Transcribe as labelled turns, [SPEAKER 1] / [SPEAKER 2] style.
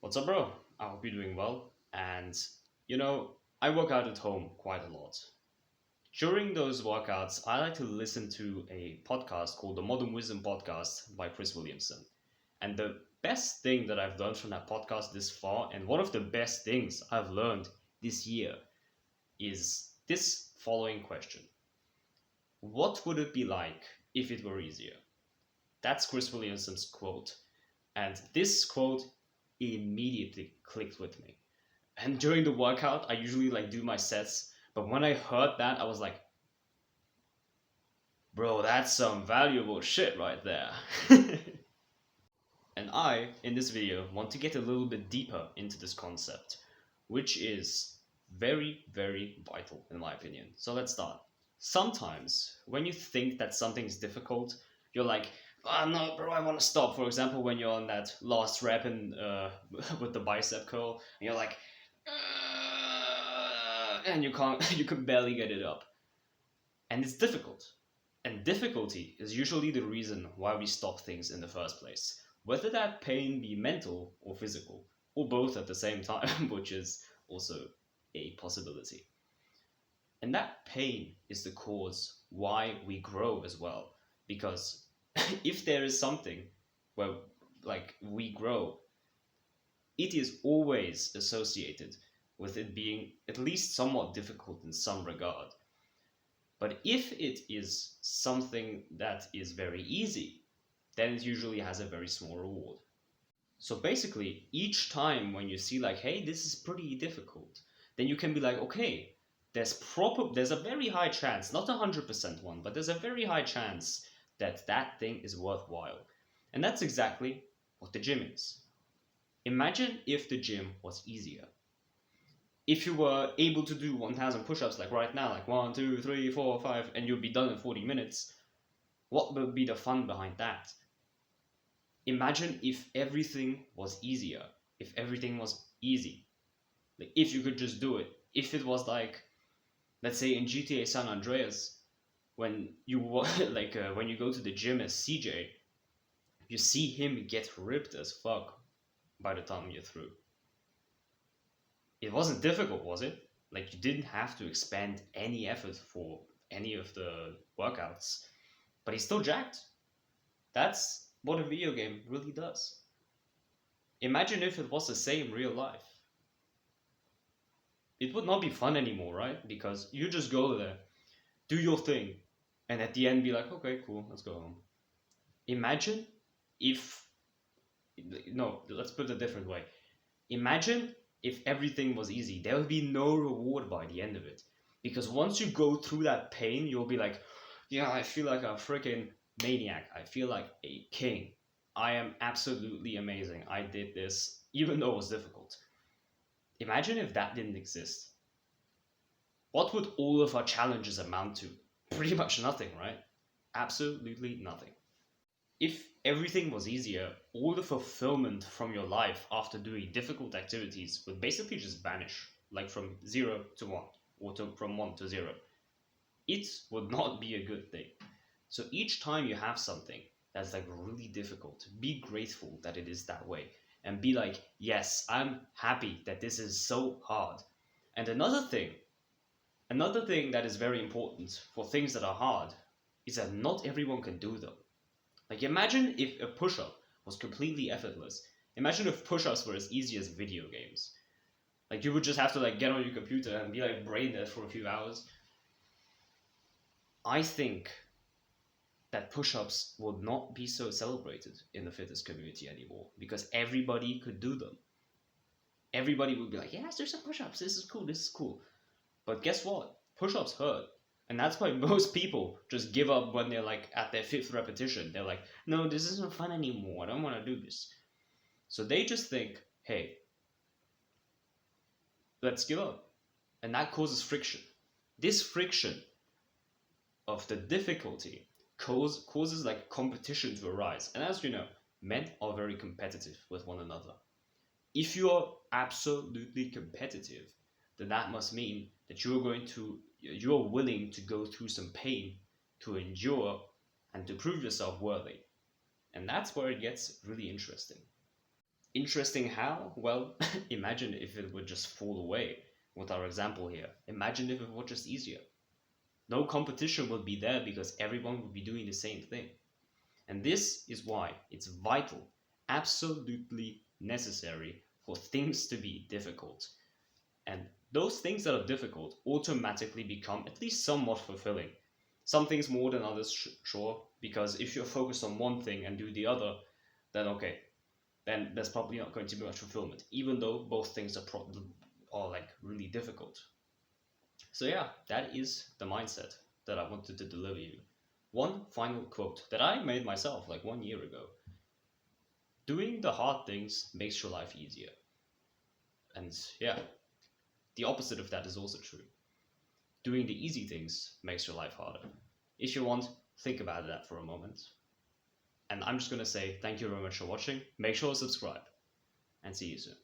[SPEAKER 1] What's up, bro? I hope you're doing well. And, you know, I work out at home quite a lot. During those workouts, I like to listen to a podcast called the Modern Wisdom Podcast by Chris Williamson. And the best thing that I've learned from that podcast this far, and one of the best things I've learned this year, is this following question: what would it be like if it were easier? That's Chris Williamson's quote. And this quote immediately clicked with me. And during the workout, I usually do my sets, but when I heard that, I was like, bro, that's some valuable shit right there. And I, in this video, want to get a little bit deeper into this concept, which is very, very vital in my opinion. So let's start. Sometimes when you think that something is difficult, you're like, oh no, bro, I want to stop. For example, when you're on that last rep and with the bicep curl, and you're like, and you can't, you can barely get it up, and it's difficult. And difficulty is usually the reason why we stop things in the first place, whether that pain be mental or physical, or both at the same time, which is also a possibility. And that pain is the cause why we grow as well. Because if there is something where we grow, it is always associated with it being at least somewhat difficult in some regard. But if it is something that is very easy, then it usually has a very small reward. So basically, each time when you see hey, this is pretty difficult, then you can be like, okay, there's a very high chance, not 100% one, but there's a very high chance that that thing is worthwhile. And that's exactly what the gym is. Imagine if the gym was easier. If you were able to do 1,000 push-ups like right now, like 1, 2, 3, 4, 5, and you'd be done in 40 minutes, what would be the fun behind that? Imagine if everything was easier, if everything was easy, if you could just do it. If it was let's say in GTA San Andreas, when you when you go to the gym as CJ, you see him get ripped as fuck by the time you're through. It wasn't difficult, was it? You didn't have to expend any effort for any of the workouts, but he's still jacked. That's what a video game really does. Imagine if it was the same real life. It would not be fun anymore, right? Because you just go there, do your thing, and at the end be like, okay, cool, let's go home. Imagine if, no, let's put it a different way. Imagine if everything was easy. There would be no reward by the end of it. Because once you go through that pain, you'll be like, yeah, I feel like a freaking maniac. I feel like a king. I am absolutely amazing. I did this, even though it was difficult. Imagine if that didn't exist. What would all of our challenges amount to? Pretty much nothing, right? Absolutely nothing. If everything was easier, all the fulfillment from your life after doing difficult activities would basically just vanish, like from 0 to 1, or from 1 to 0. It would not be a good thing. So each time you have something that's really difficult, be grateful that it is that way. And be like, yes, I'm happy that this is so hard. And another thing that is very important for things that are hard is that not everyone can do them. Imagine if a push-up was completely effortless. Imagine if push-ups were as easy as video games. You would just have to get on your computer and be brain dead for a few hours. I think that push-ups would not be so celebrated in the fitness community anymore because everybody could do them. Everybody would be like, yes, there's some push-ups. This is cool. This is cool. But guess what? Push-ups hurt. And that's why most people just give up when they're at their 5th repetition. They're like, no, this isn't fun anymore. I don't want to do this. So they just think, hey, let's give up. And that causes friction. This friction of the difficulty causes competition to arise. And as you know, men are very competitive with one another. If you are absolutely competitive, then that must mean that you're willing to go through some pain to endure and to prove yourself worthy. And that's where it gets really interesting. Interesting how? Well, imagine if it would just fall away with our example here. Imagine if it were just easier. No competition would be there because everyone would be doing the same thing. And this is why it's vital, absolutely necessary for things to be difficult. And those things that are difficult automatically become at least somewhat fulfilling. Some things more than others, sure, because if you're focused on one thing and do the other, then okay, then there's probably not going to be much fulfillment, even though both things are like really difficult. So yeah, that is the mindset that I wanted to deliver you. One final quote that I made myself like 1 year ago. Doing the hard things makes your life easier. And yeah, the opposite of that is also true. Doing the easy things makes your life harder. If you want, think about that for a moment. And I'm just going to say thank you very much for watching. Make sure to subscribe and see you soon.